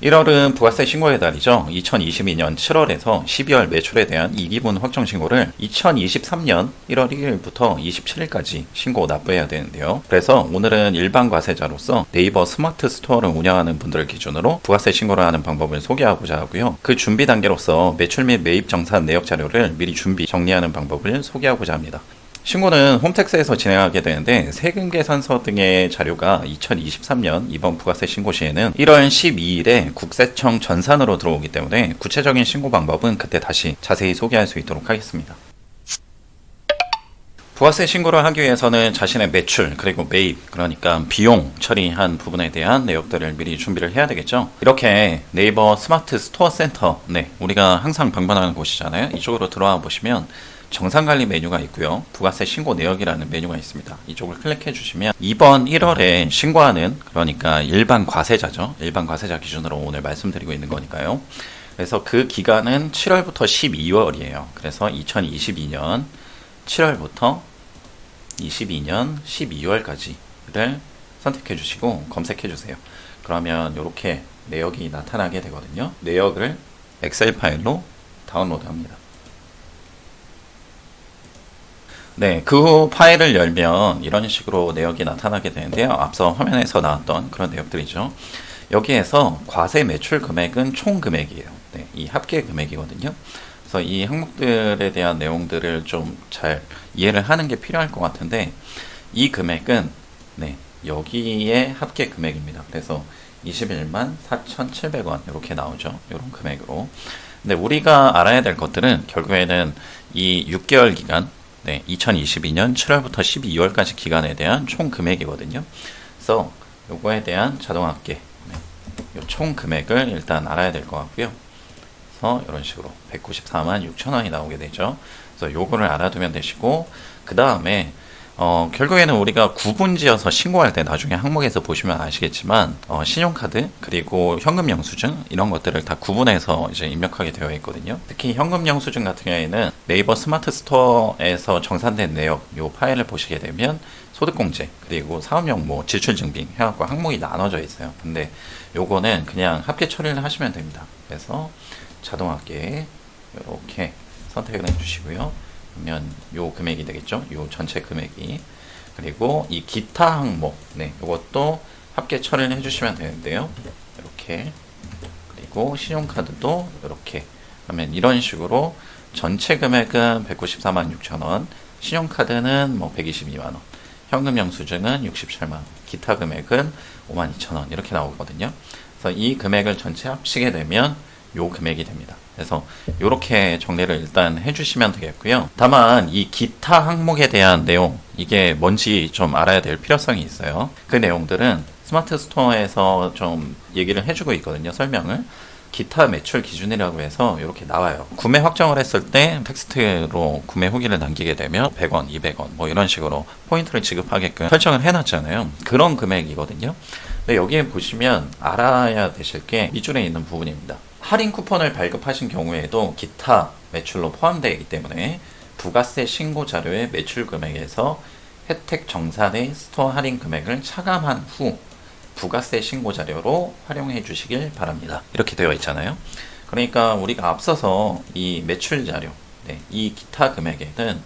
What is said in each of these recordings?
1월은 부가세 신고의 달이죠. 2022년 7월에서 12월 매출에 대한 2기분 확정 신고를 2023년 1월 1일부터 27일까지 신고 납부해야 되는데요. 그래서 오늘은 일반 과세자로서 네이버 스마트 스토어를 운영하는 분들을 기준으로 부가세 신고를 하는 방법을 소개하고자 하고요. 그 준비 단계로서 매출 및 매입 정산 내역 자료를 미리 정리하는 방법을 소개하고자 합니다. 신고는 홈택스에서 진행하게 되는데 세금 계산서 등의 자료가 2023년 이번 부가세 신고 시에는 1월 12일에 국세청 전산으로 들어오기 때문에 구체적인 신고 방법은 그때 다시 자세히 소개할 수 있도록 하겠습니다. 부가세 신고를 하기 위해서는 자신의 매출 그리고 매입 그러니까 비용 처리한 부분에 대한 내역들을 미리 준비를 해야 되겠죠. 이렇게 네이버 스마트 스토어 센터 우리가 항상 방문하는 곳이잖아요. 이쪽으로 들어와 보시면 정산관리 메뉴가 있고요. 부가세 신고 내역이라는 메뉴가 있습니다. 이쪽을 클릭해 주시면 이번 1월에 신고하는 그러니까 일반 과세자죠. 일반 과세자 기준으로 오늘 말씀드리고 있는 거니까요. 그래서 그 기간은 7월부터 12월이에요. 그래서 2022년 7월부터 22년 12월까지를 선택해 주시고 검색해 주세요. 그러면 이렇게 내역이 나타나게 되거든요. 내역을 엑셀 파일로 다운로드 합니다. 그 후 파일을 열면 이런 식으로 내역이 나타나게 되는데요. 앞서 화면에서 나왔던 그런 내역들이죠. 여기에서 과세 매출 금액은 총 금액이에요. 이 합계 금액이거든요. 그래서 이 항목들에 대한 내용들을 좀 잘 이해를 하는 게 필요할 것 같은데 이 금액은 여기에 합계 금액입니다. 그래서 21만 4,700원 이렇게 나오죠. 이런 금액으로. 근데 우리가 알아야 될 것들은 결국에는 이 6개월 기간 2022년 7월부터 12월까지 기간에 대한 총 금액이거든요. 그래서 요거에 대한 자동합계 총 금액을 일단 알아야 될 것 같고요. 그래서 이런 식으로 194만 6천원이 나오게 되죠. 그래서 요거를 알아두면 되시고 그 다음에 결국에는 우리가 구분지어서 신고할 때 나중에 항목에서 보시면 아시겠지만 신용카드 그리고 현금 영수증 이런 것들을 다 구분해서 이제 입력하게 되어 있거든요. 특히 현금 영수증 같은 경우에는 네이버 스마트 스토어에서 정산된 내역 요 파일을 보시게 되면 소득공제 그리고 사업용 지출증빙 해갖고 항목이 나눠져 있어요. 근데 요거는 그냥 합계 처리를 하시면 됩니다. 그래서 자동합계 이렇게 선택을 해주시고요. 그러면 요 금액이 되겠죠. 요 전체 금액이. 그리고 이 기타 항목, 요것도 합계 처리를 해주시면 되는데요. 이렇게. 그리고 신용카드도 이렇게. 그러면 이런 식으로 전체 금액은 194만 6천원, 신용카드는 122만원, 현금 영수증은 67만원, 기타 금액은 5만 2천원 이렇게 나오거든요. 그래서 이 금액을 전체 합치게 되면 요 금액이 됩니다. 그래서 이렇게 정리를 일단 해주시면 되겠고요. 다만 이 기타 항목에 대한 내용 이게 뭔지 좀 알아야 될 필요성이 있어요. 그 내용들은 스마트 스토어에서 좀 얘기를 해주고 있거든요. 설명을. 기타 매출 기준이라고 해서 이렇게 나와요. 구매 확정을 했을 때 텍스트로 구매 후기를 남기게 되면 100원, 200원 이런 식으로 포인트를 지급하게끔 설정을 해놨잖아요. 그런 금액이거든요. 근데 여기에 보시면 알아야 되실 게 밑줄에 있는 부분입니다. 할인 쿠폰을 발급하신 경우에도 기타 매출로 포함되어 있기 때문에 부가세 신고 자료의 매출 금액에서 혜택 정산의 스토어 할인 금액을 차감한 후 부가세 신고 자료로 활용해 주시길 바랍니다. 이렇게 되어 있잖아요. 그러니까 우리가 앞서서 이 매출 자료, 이 기타 금액에는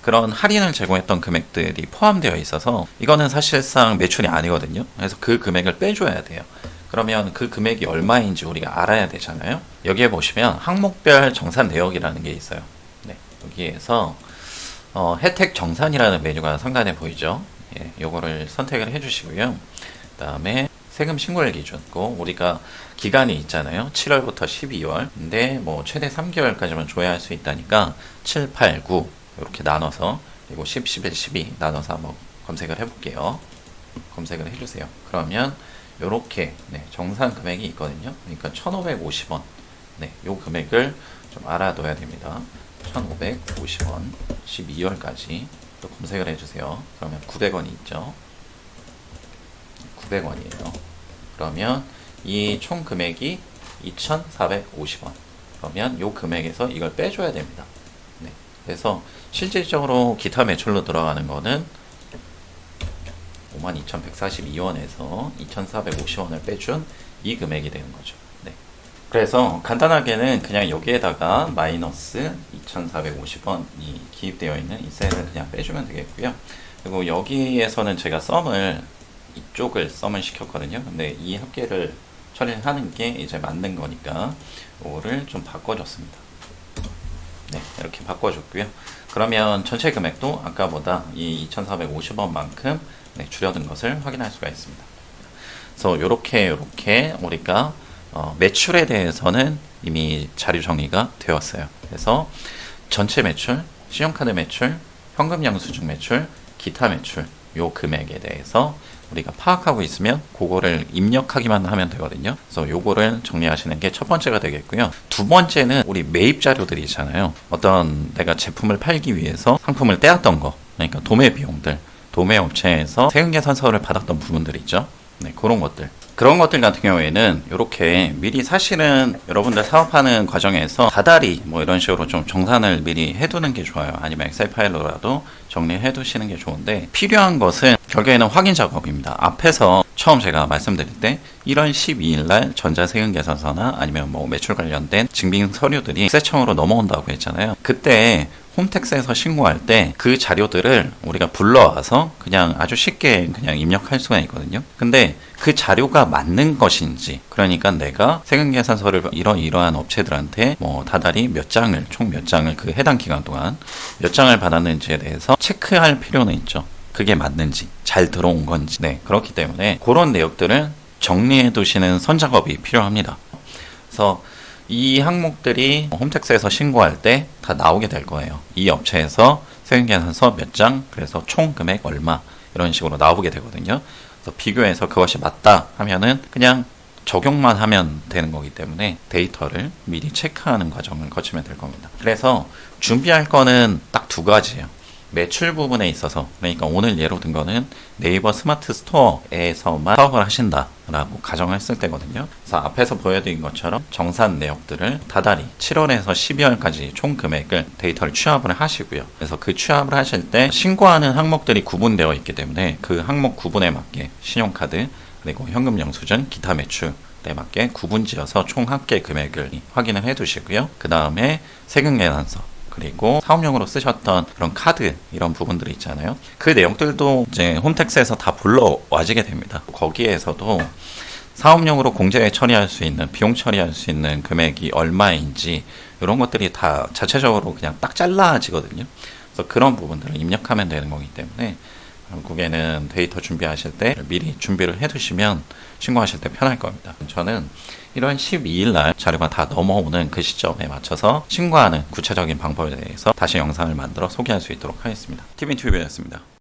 그런 할인을 제공했던 금액들이 포함되어 있어서 이거는 사실상 매출이 아니거든요. 그래서 그 금액을 빼줘야 돼요. 그러면 그 금액이 얼마인지 우리가 알아야 되잖아요. 여기에 보시면 항목별 정산 내역이라는 게 있어요. 여기에서 혜택 정산이라는 메뉴가 상단에 보이죠. 요거를 선택을 해주시고요. 그 다음에 세금 신고일 기준, 우리가 기간이 있잖아요. 7월부터 12월. 근데 최대 3개월까지만 조회할 수 있다니까 7, 8, 9 이렇게 나눠서 그리고 10, 11, 12 나눠서 한번 검색을 해볼게요. 검색을 해주세요. 그러면 요렇게 정산 금액이 있거든요. 그러니까 1,550원. 요 금액을 좀 알아둬야 됩니다. 1,550원 12월까지 또 검색을 해주세요. 그러면 900원이 있죠. 900원이에요. 그러면 이 총 금액이 2,450원. 그러면 요 금액에서 이걸 빼줘야 됩니다. 그래서 실질적으로 기타 매출로 들어가는 거는 52,142원에서 2,450원을 빼준 이 금액이 되는 거죠. 그래서 간단하게는 그냥 여기에다가 마이너스 2,450원이 기입되어 있는 이 셀을 그냥 빼주면 되겠고요. 그리고 여기에서는 제가 이쪽을 썸을 시켰거든요. 근데 이 합계를 처리하는 게 이제 맞는 거니까 이거를 좀 바꿔줬습니다. 네, 이렇게 바꿔줬고요. 그러면 전체 금액도 아까보다 이 2,450원만큼 줄어든 것을 확인할 수가 있습니다. 그래서 이렇게 우리가 매출에 대해서는 이미 자료 정리가 되었어요. 그래서 전체 매출, 신용카드 매출, 현금 영수증 매출, 기타 매출 요 금액에 대해서 우리가 파악하고 있으면 그거를 입력하기만 하면 되거든요. 그래서 요거를 정리하시는 게 첫 번째가 되겠고요. 두 번째는 우리 매입 자료들이 있잖아요. 어떤 내가 제품을 팔기 위해서 상품을 떼었던 거, 그러니까 도매 비용들, 도매 업체에서 세금 계산서를 받았던 부분들 있죠. 네, 그런 것들 같은 경우에는 이렇게 미리 사실은 여러분들 사업하는 과정에서 다달이 뭐 이런 식으로 좀 정산을 미리 해두는 게 좋아요. 아니면 엑셀 파일로라도 정리해 두시는 게 좋은데, 필요한 것은 결국에는 확인 작업입니다. 앞에서 처음 제가 말씀드릴 때 1월 12일 날 전자세금 계산서나 아니면 뭐 매출 관련된 증빙 서류들이 세청으로 넘어온다고 했잖아요. 그때 홈택스에서 신고할 때 그 자료들을 우리가 불러와서 그냥 아주 쉽게 그냥 입력할 수가 있거든요. 근데 그 자료가 맞는 것인지, 그러니까 내가 세금계산서를 이러한 업체들한테 뭐 다달이 총 몇 장을 그 해당 기간 동안 몇 장을 받았는지에 대해서 체크할 필요는 있죠. 그게 맞는지, 잘 들어온 건지. 네, 그렇기 때문에 그런 내역들을 정리해 두시는 선작업이 필요합니다. 그래서 이 항목들이 홈택스에서 신고할 때 다 나오게 될 거예요. 이 업체에서 세금계산서 몇 장, 그래서 총 금액 얼마, 이런 식으로 나오게 되거든요. 그래서 비교해서 그것이 맞다 하면은 그냥 적용만 하면 되는 거기 때문에 데이터를 미리 체크하는 과정을 거치면 될 겁니다. 그래서 준비할 거는 딱 두 가지예요. 매출 부분에 있어서, 그러니까 오늘 예로 든 거는 네이버 스마트 스토어에서만 사업을 하신다라고 가정했을 때거든요. 그래서 앞에서 보여드린 것처럼 정산 내역들을 다달이 7월에서 12월까지 총 금액을 데이터를 취합을 하시고요. 그래서 그 취합을 하실 때 신고하는 항목들이 구분되어 있기 때문에 그 항목 구분에 맞게 신용카드, 그리고 현금 영수증, 기타 매출에 맞게 구분지어서 총 합계 금액을 확인을 해 두시고요. 그 다음에 세금계산서, 그리고 사업용으로 쓰셨던 그런 카드, 이런 부분들이 있잖아요. 그 내용들도 이제 홈택스에서 다 불러와지게 됩니다. 거기에서도 사업용으로 공제 처리할 수 있는, 비용 처리할 수 있는 금액이 얼마인지 이런 것들이 다 자체적으로 그냥 딱 잘라지거든요. 그래서 그런 부분들을 입력하면 되는 거기 때문에 결국에는 데이터 준비하실 때 미리 준비를 해두시면 신고하실 때 편할 겁니다. 저는 1월 12일 날 자료가 다 넘어오는 그 시점에 맞춰서 신고하는 구체적인 방법에 대해서 다시 영상을 만들어 소개할 수 있도록 하겠습니다. TVNTV였습니다.